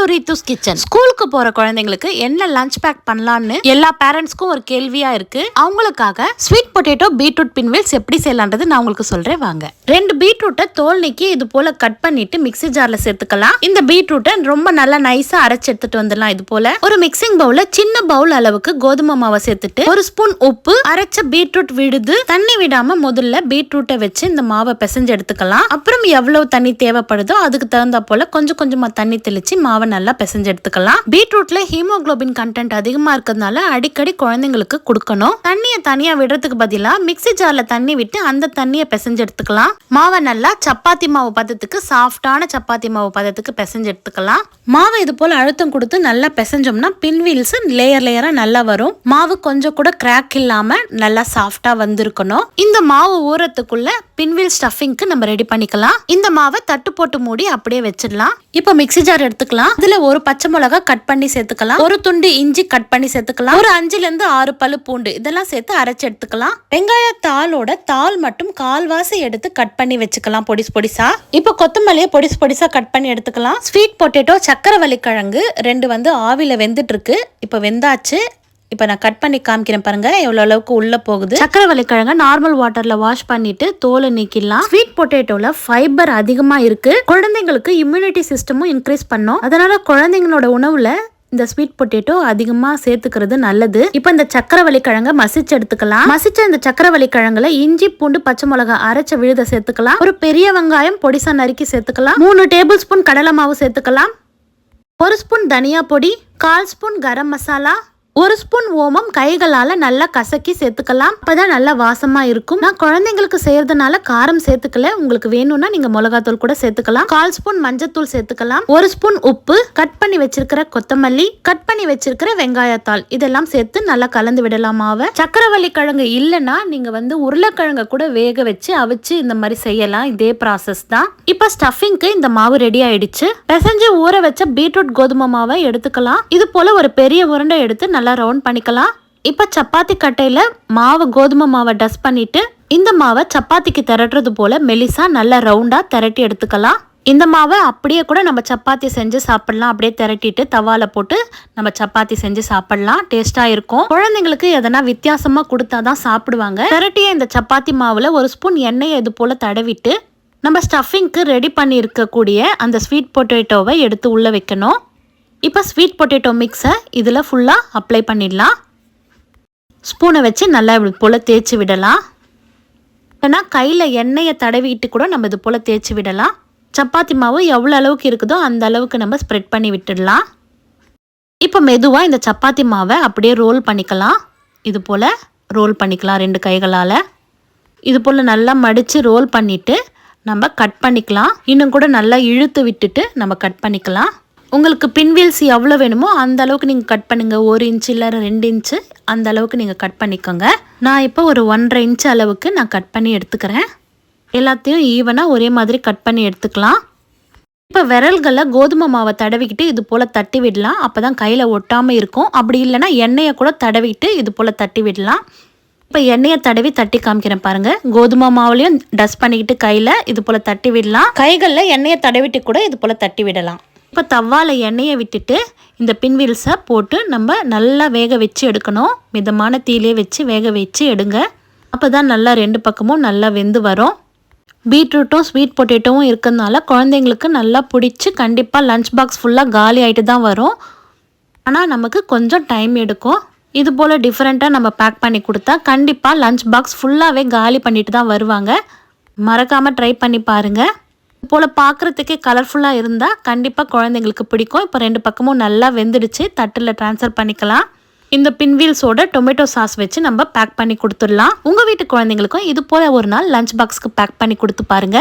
To Reethu's kitchen. ஸ்கூலுக்கு போற குழந்தைங்களுக்கு என்ன லஞ்ச் பேக் பண்ணலாம்னு எல்லா பேரண்ட்ஸ்க்கும் ஒரு கேள்வியா இருக்கு. அவங்களுக்காக ஸ்வீட் பொட்டேட்டோ பீட்ரூட் பின்வீல்ஸ் எப்படி செய்யலான்றது நான் உங்களுக்கு சொல்றேன் வாங்க. 2 பீட்ரூட்டை தோல் நீக்கி இது போல கட் பண்ணிட்டு மிக்ஸி ஜார்ல சேர்த்துக்கலாம். இந்த பீட்ரூட்டை ரொம்ப நல்லா நைஸா அரைச்சு எடுத்துட்டு வந்துடலாம். இது போல ஒரு மிக்சிங் பவுல்ல சின்ன பவுல் அளவுக்கு கோதுமை மாவை சேர்த்துட்டு 1 ஸ்பூன் உப்பு, அரைச்ச பீட்ரூட் விழுது, தண்ணி விடாம முதல்ல பீட்ரூட்டை வச்சு இந்த மாவை பிசைஞ்சு எடுத்துக்கலாம். அப்புறம் எவ்வளவு தண்ணி தேவைப்படுதோ அதுக்கு தகுந்த போல கொஞ்சமா தண்ணி தெளிச்சு மாவை நல்லா பிசைஞ்சு எடுத்துக்கலாம். பீட்ரூட்ல ஹீமோகுளோபின் கண்டென்ட் அதிகமா இருக்கிறதுனால அடிக்கடி குழந்தைங்களுக்கு கொடுக்கணும். தண்ணியை தனியா விடுறதுக்கு பதிலா மிக்ஸி ஜார்ல தண்ணி விட்டு அந்த தண்ணியை பிசைஞ்சு எடுத்துக்கலாம். மாவை நல்லா சப்பாத்தி மாவு பதத்துக்கு, சாஃப்டான சப்பாத்தி மாவு பதத்துக்கு பிசைஞ்சு எடுத்துக்கலாம். மாவை இது போல அழுத்தம் கொடுத்து நல்லா பிசைஞ்சோம்னா பின்வீல்ஸ் லேயர் லேயரா நல்லா வரும். மாவு கொஞ்சம் கூட கிராக் இல்லாம நல்லா சாஃப்டா வந்திருக்கணும். இந்த மாவு ஊறத்துக்குள்ள பின்வீல் ஸ்டஃபிங்க்கு நம்ம ரெடி பண்ணிக்கலாம். இந்த மாவை தட்டு போட்டு மூடி அப்படியே வச்சிடலாம். இப்போ மிக்ஸி ஜார் எடுத்துக்கலாம். அதுல ஒரு பச்சை மிளகா கட் பண்ணி சேர்த்துக்கலாம். ஒரு துண்டு இஞ்சி கட் பண்ணி சேர்த்துக்கலாம். ஒரு 5ல இருந்து 6 பல்லு பூண்டு இதெல்லாம் சேர்த்து அரைச்சு எடுத்துக்கலாம். வெங்காய தாளோட தாள் மட்டும் கால்வாசி எடுத்து கட் பண்ணி வச்சுக்கலாம் பொடிசு பொடிசா. இப்போ கொத்தமல்லியை பொடிசு பொடிசா கட் பண்ணி எடுத்துக்கலாம். ஸ்வீட் பொட்டேட்டோ, சக்கரவள்ளி கிழங்கு 2 ஆவில வெந்துட்டு இருக்கு. இப்போ வெந்தாச்சு. இப்போ நான் கட் பண்ணி காமிக்கிறேன் பாருங்க எவ்வளவு அளவுக்கு உள்ள போகுது. சக்கரவள்ளி கிழங்க நார்மல் வாட்டர்ல வாஷ் பண்ணிட்டு தோலை நீக்கிடலாம். ஸ்வீட் பொட்டேட்டோல ஃபைபர் அதிகமா இருக்கு. குழந்தைங்களுக்கு இம்யூனிட்டி சிஸ்டமும் இன்க்ரீஸ் பண்ணும். அதனால குழந்தைங்களோட உணவுல இந்த ஸ்வீட் பொட்டேட்டோ அதிகமா சேர்த்துக்கிறது நல்லது. இப்போ இந்த சக்கரவள்ளி கிழங்க மசிச்சு எடுத்துக்கலாம். மசிச்ச இந்த சக்கரவள்ளி கிழங்குல இஞ்சி, பூண்டு, பச்சை மிளகா அரைச்ச விழுத சேர்த்துக்கலாம். ஒரு பெரிய வெங்காயம் பொடிசா நறுக்கி சேர்த்துக்கலாம். 3 டேபிள் ஸ்பூன் கடலை மாவு சேர்த்துக்கலாம். 1 ஸ்பூன் தனியா பொடி, 1/4 ஸ்பூன் கரம் மசாலா, 1 ஸ்பூன் ஓமம் கைகளால நல்லா கசக்கி சேர்த்துக்கலாம். அப்பதான் நல்லா வாசமா இருக்கும். நான் குழந்தைங்களுக்கு செய்யறதுனால காரம் சேர்த்துக்கல. உங்களுக்கு வேணும்னா நீங்க மிளகாத்தூள் கூட சேர்த்துக்கலாம். 1/4 ஸ்பூன் மஞ்சத்தூள் சேர்த்துக்கலாம். 1 ஸ்பூன் உப்பு, கட் பண்ணி வச்சிருக்கிற கொத்தமல்லி, கட் பண்ணி வச்சிருக்கிற வெங்காயத்தாள் இதெல்லாம் சேர்த்து நல்லா கலந்து விடலாம் மாவை. சக்கரவள்ளி கிழங்கு இல்லைன்னா நீங்க உருளைக்கிழங்க கூட வேக வச்சு அவிச்சு இந்த மாதிரி செய்யலாம். இதே ப்ராசஸ் தான். இப்ப ஸ்டஃபிங்க்கு இந்த மாவு ரெடி ஆயிடுச்சு. பிசைஞ்சு ஊற வச்ச பீட்ரூட் கோதுமை மாவை எடுத்துக்கலாம். இது போல ஒரு பெரிய உருண்டை எடுத்து நல்லா ரவுண்ட் பண்ணிக்கலாம். இப்ப சப்பாத்தி கட்டையில மாவு கோதுமை மாவை டஸ்ட் பண்ணிட்டு இந்த மாவை சப்பாத்திக்கு திரட்டுறது போல மெலிசா நல்லா ரவுண்டா திரட்டி எடுத்துக்கலாம். இந்த மாவை அப்படியே கூட நம்ம சப்பாத்தி செஞ்சு சாப்பிடலாம். அப்படியே திரட்டிட்டு தவால போட்டு நம்ம சப்பாத்தி செஞ்சு சாப்பிடலாம். டேஸ்டா இருக்கும். குழந்தைங்களுக்கு எதனா வித்தியாசமா கொடுத்தாதான் சாப்பிடுவாங்க. திரட்டிய இந்த சப்பாத்தி மாவுல 1 ஸ்பூன் எண்ணெயை இது போல தடவிட்டு நம்ம ஸ்டஃபிங்க்கு ரெடி பண்ணி இருக்கக்கூடிய அந்த ஸ்வீட் பொட்டேட்டோவை எடுத்து உள்ள வைக்கணும். இப்போ ஸ்வீட் பொட்டேட்டோ மிக்ஸை இதில் ஃபுல்லாக அப்ளை பண்ணிடலாம். ஸ்பூனை வச்சு நல்லா இது போல் தேய்ச்சி விடலாம். ஏன்னா கையில் எண்ணெயை தடவிட்டு கூட நம்ம இது போல் தேய்ச்சி விடலாம். சப்பாத்தி மாவு எவ்வளோ அளவுக்கு இருக்குதோ அந்த அளவுக்கு நம்ம ஸ்ப்ரெட் பண்ணி விட்டுடலாம். இப்போ மெதுவாக இந்த சப்பாத்தி மாவை அப்படியே ரோல் பண்ணிக்கலாம். இது போல் ரோல் பண்ணிக்கலாம் 2 கைகளால். இது போல் நல்லா மடித்து ரோல் பண்ணிவிட்டு நம்ம கட் பண்ணிக்கலாம். இன்னும் கூட நல்லா இழுத்து விட்டுட்டு நம்ம கட் பண்ணிக்கலாம். உங்களுக்கு பின்வீல்ஸ் எவ்வளோ வேணுமோ அந்த அளவுக்கு நீங்கள் கட் பண்ணுங்கள். 1 இன்ச் இல்லை 2 இன்ச்சு அந்த அளவுக்கு நீங்கள் கட் பண்ணிக்கோங்க. நான் இப்போ ஒரு 1.5 இன்ச் அளவுக்கு நான் கட் பண்ணி எடுத்துக்கிறேன். எல்லாத்தையும் ஈவனாக ஒரே மாதிரி கட் பண்ணி எடுத்துக்கலாம். இப்போ விரல்களில் கோதுமை மாவை தடவிக்கிட்டு இது போல் தட்டி விடலாம். அப்போ தான் கையில் ஒட்டாமல் இருக்கும். அப்படி இல்லைன்னா எண்ணெயை கூட தடவிட்டு இது போல் தட்டி விடலாம். இப்போ எண்ணெயை தடவி தட்டி காமிக்கிறேன் பாருங்கள். கோதுமை மாவுலையும் டஸ்ட் பண்ணிக்கிட்டு கையில் இது போல் தட்டி விடலாம். கைகளில் எண்ணெயை தடவிட்டு கூட இது போல் தட்டி விடலாம். இப்போ தவால எண்ணெயை விட்டுட்டு இந்த பின்வீல்ஸை போட்டு நம்ம நல்லா வேக வச்சு எடுக்கணும். மிதமான தீயிலே வச்சு வேக வச்சு எடுங்க. அப்போ தான் நல்லா 2 பக்கமும் நல்லா வெந்து வரும். பீட்ரூட்டும் ஸ்வீட் பொட்டேட்டோவும் இருக்கிறதுனால குழந்தைங்களுக்கு நல்லா பிடிச்சி கண்டிப்பாக லஞ்ச் பாக்ஸ் ஃபுல்லாக காலி ஆகிட்டு தான் வரும். ஆனால் நமக்கு கொஞ்சம் டைம் எடுக்கும். இது போல் டிஃப்ரெண்ட்டாக நம்ம பேக் பண்ணி கொடுத்தா கண்டிப்பாக லஞ்ச் பாக்ஸ் ஃபுல்லாகவே காலி பண்ணிட்டு தான் வருவாங்க. மறக்காமல் ட்ரை பண்ணி பாருங்கள். போல் பார்க்குறதுக்கே கலர்ஃபுல்லாக இருந்தால் கண்டிப்பாக குழந்தைங்களுக்கு பிடிக்கும். இப்போ 2 பக்கமும் நல்லா வெந்துடுச்சு. தட்டில் ட்ரான்ஸ்ஃபர் பண்ணிக்கலாம். இந்த பின்வீல்ஸோட டொமேட்டோ சாஸ் வச்சு நம்ம பேக் பண்ணி கொடுத்துடலாம். உங்கள் வீட்டு குழந்தைங்களுக்கும் இது போல் ஒரு நாள் லஞ்ச் பாக்ஸ்க்கு பேக் பண்ணி கொடுத்து பாருங்கள்.